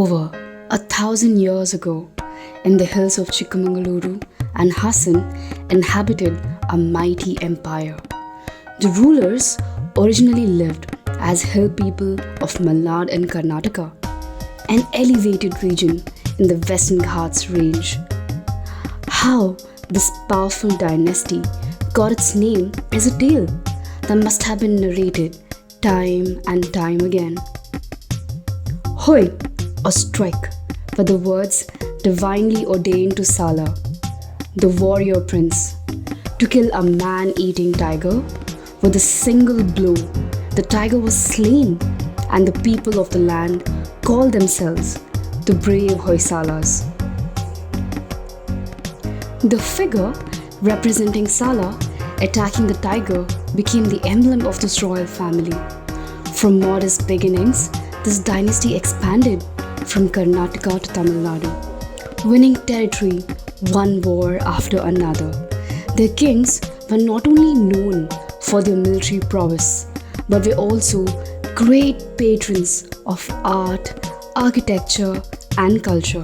Over 1,000 years ago, in the hills of Chikmagaluru and Hassan inhabited a mighty empire. The rulers originally lived as hill people of Malnad in Karnataka, an elevated region in the Western Ghats range. How this powerful dynasty got its name is a tale that must have been narrated time and time again. Hoy, or strike, were the words divinely ordained to Sala, the warrior prince, to kill a man-eating tiger. With a single blow, the tiger was slain, and the people of the land called themselves the brave Hoysalas. The figure representing Sala attacking the tiger became the emblem of this royal family. From modest beginnings, this dynasty expanded from Karnataka to Tamil Nadu, winning territory one war after another. Their kings were not only known for their military prowess, but were also great patrons of art, architecture, and culture.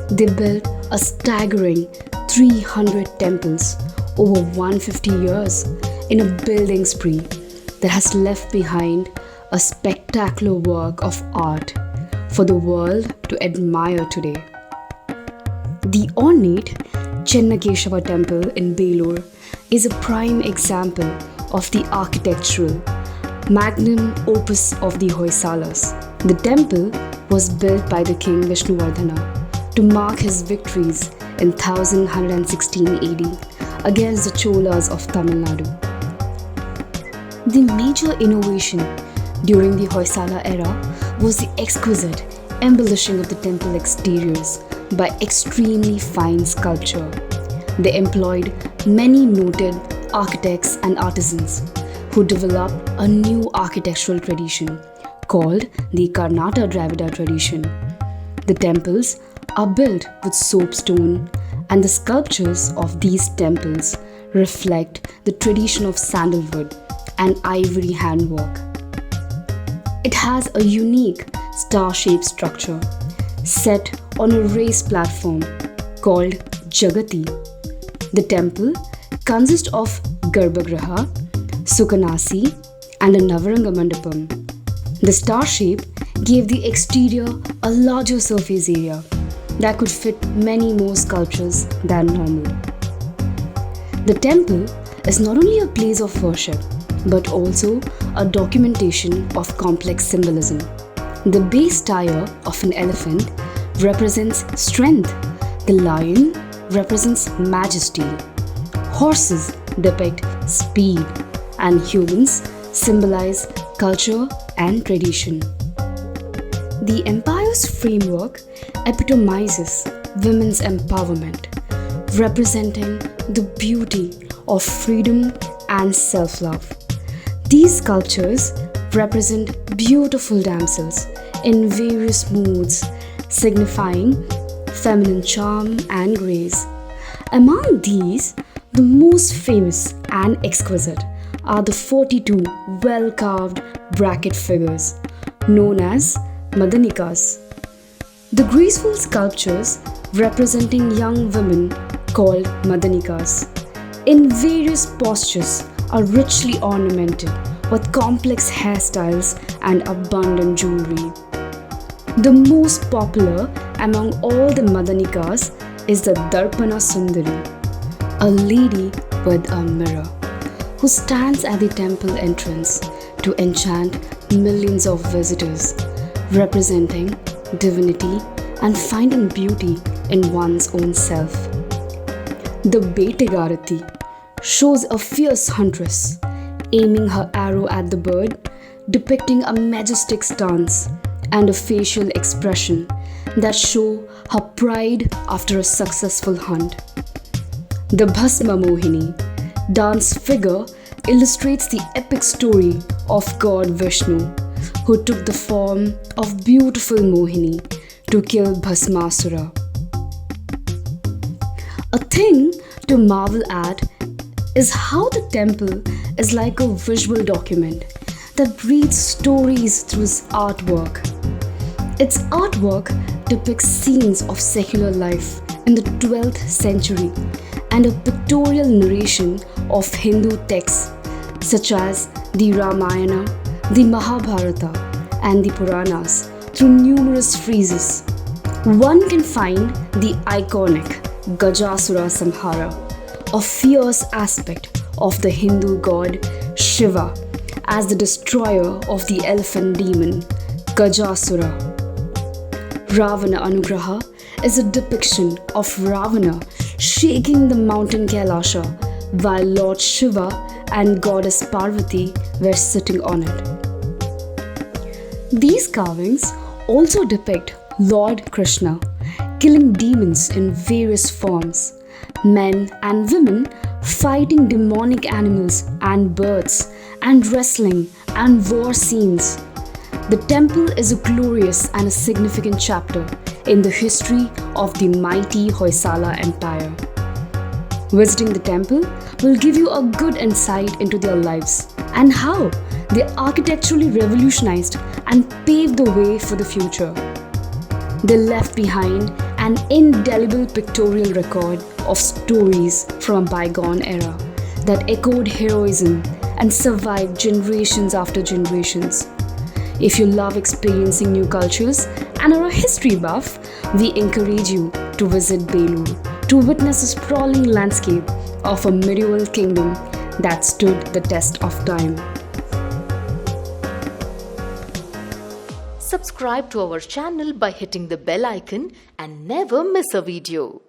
They built a staggering 300 temples over 150 years in a building spree that has left behind a spectacular work of art for the world to admire today. The ornate Chennakeshava temple in Belur is a prime example of the architectural magnum opus of the Hoysalas. The temple was built by the king Vishnuvardhana to mark his victories in 1116 AD against the Cholas of Tamil Nadu. The major innovation during the Hoysala era was the exquisite embellishing of the temple exteriors by extremely fine sculpture. They employed many noted architects and artisans who developed a new architectural tradition called the Karnataka Dravida tradition. The temples are built with soapstone, and the sculptures of these temples reflect the tradition of sandalwood and ivory handwork. It has a unique star-shaped structure set on a raised platform called Jagati. The temple consists of Garbhagriha, Sukhanasi, and a Navaranga Mandapam. The star shape gave the exterior a larger surface area that could fit many more sculptures than normal. The temple is not only a place of worship, but also a documentation of complex symbolism. The base tire of an elephant represents strength, the lion represents majesty, horses depict speed, and humans symbolize culture and tradition. The empire's framework epitomizes women's empowerment, representing the beauty of freedom and self-love. These sculptures represent beautiful damsels in various moods, signifying feminine charm and grace. Among these, the most famous and exquisite are the 42 well-carved bracket figures known as Madanikas. The graceful sculptures representing young women called Madanikas in various postures are richly ornamented with complex hairstyles and abundant jewelry. The most popular among all the Madanikas is the Darpana Sundari, a lady with a mirror who stands at the temple entrance to enchant millions of visitors, representing divinity and finding beauty in one's own self. The Betegarati shows a fierce huntress aiming her arrow at the bird, depicting a majestic stance and a facial expression that show her pride after a successful hunt. The Bhasma Mohini dance figure illustrates the epic story of God Vishnu, who took the form of beautiful Mohini to kill Bhasmasura. A thing to marvel at is how the temple is like a visual document that reads stories through its artwork. Its artwork depicts scenes of secular life in the 12th century and a pictorial narration of Hindu texts such as the Ramayana, the Mahabharata, and the Puranas through numerous friezes. One can find the iconic Gajasura Samhara, a fierce aspect of the Hindu god Shiva as the destroyer of the elephant demon Gajasura. Ravana Anugraha is a depiction of Ravana shaking the mountain Kailasha while Lord Shiva and goddess Parvati were sitting on it. These carvings also depict Lord Krishna killing demons in various forms, men and women fighting demonic animals and birds, and wrestling and war scenes. The temple is a glorious and a significant chapter in the history of the mighty Hoysala Empire. Visiting the temple will give you a good insight into their lives and how they architecturally revolutionized and paved the way for the future. They left behind an indelible pictorial record of stories from a bygone era that echoed heroism and survived generations after generations. If you love experiencing new cultures and are a history buff, we encourage you to visit Belur to witness a sprawling landscape of a medieval kingdom that stood the test of time. Subscribe to our channel by hitting the bell icon and never miss a video.